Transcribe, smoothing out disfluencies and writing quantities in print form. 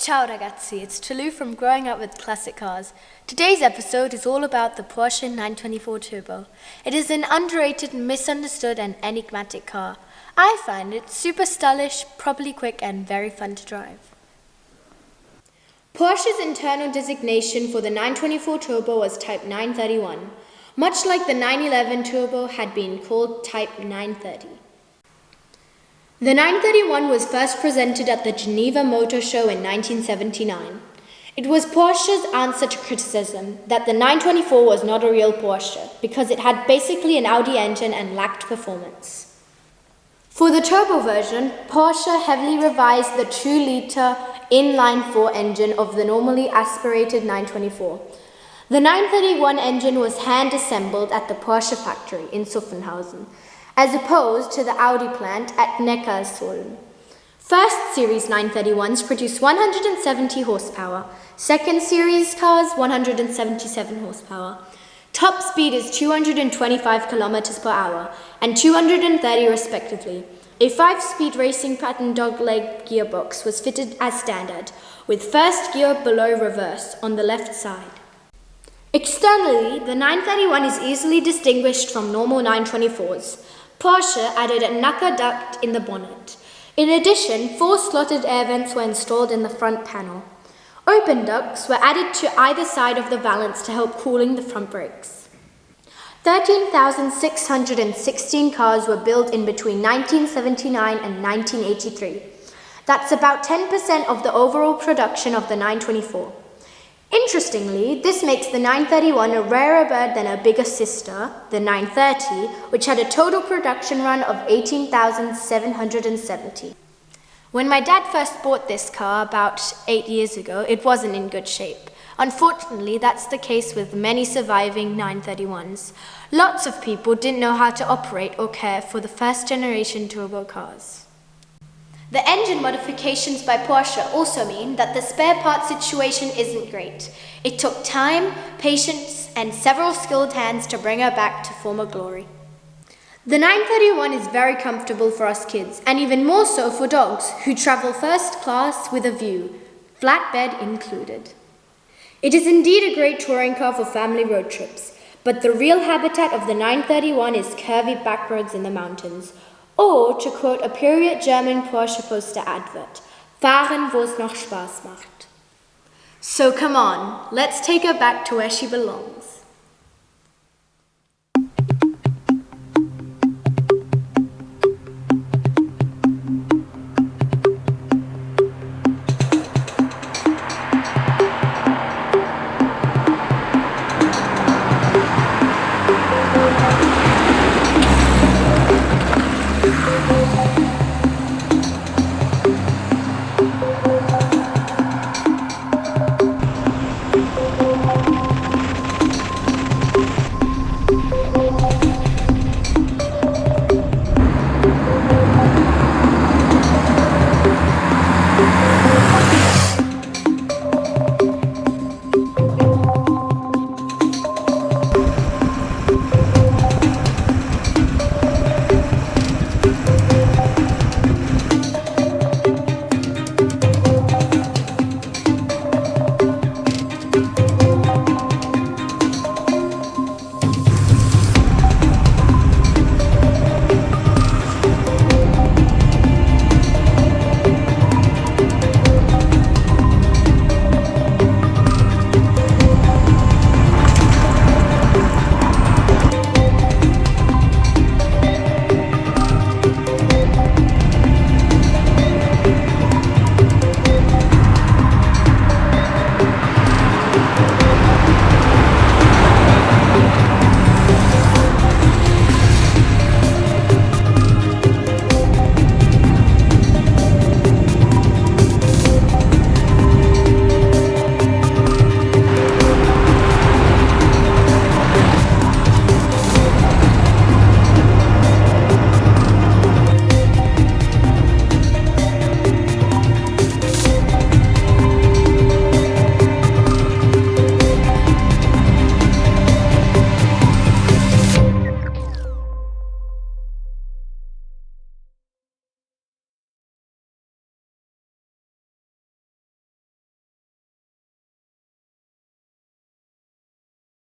Ciao ragazzi, it's Tulu from Growing Up with Classic Cars. Today's episode is all about the Porsche 924 Turbo. It is an underrated, misunderstood and enigmatic car. I find it super stylish, properly quick and very fun to drive. Porsche's internal designation for the 924 Turbo was Type 931, much like the 911 Turbo had been called Type 930. The 931 was first presented at the Geneva Motor Show in 1979. It was Porsche's answer to criticism that the 924 was not a real Porsche because it had basically an Audi engine and lacked performance. For the turbo version, Porsche heavily revised the 2-liter inline-4 engine of the normally aspirated 924. The 931 engine was hand-assembled at the Porsche factory in Zuffenhausen, as opposed to the Audi plant at Neckarsulm. First series 931s produced 170 horsepower, second series cars 177 horsepower. Top speed is 225 kilometers per hour and 230 respectively. A 5-speed racing pattern dogleg gearbox was fitted as standard, with first gear below reverse on the left side. Externally, the 931 is easily distinguished from normal 924s. Porsche added a Nacker duct in the bonnet. In addition, 4 slotted air vents were installed in the front panel. Open ducts were added to either side of the valance to help cooling the front brakes. 13,616 cars were built in between 1979 and 1983. That's about 10% of the overall production of the 924. Interestingly, this makes the 931 a rarer bird than her bigger sister, the 930, which had a total production run of 18,770. When my dad first bought this car about 8 years ago, it wasn't in good shape. Unfortunately, that's the case with many surviving 931s. Lots of people didn't know how to operate or care for the first generation turbo cars. The engine modifications by Porsche also mean that the spare parts situation isn't great. It took time, patience, and several skilled hands to bring her back to former glory. The 931 is very comfortable for us kids, and even more so for dogs who travel first class with a view, flatbed included. It is indeed a great touring car for family road trips, but the real habitat of the 931 is curvy backroads in the mountains. Or, to quote a period German Porsche poster advert, Fahren, noch Spass macht. So come on, let's take her back to where she belongs.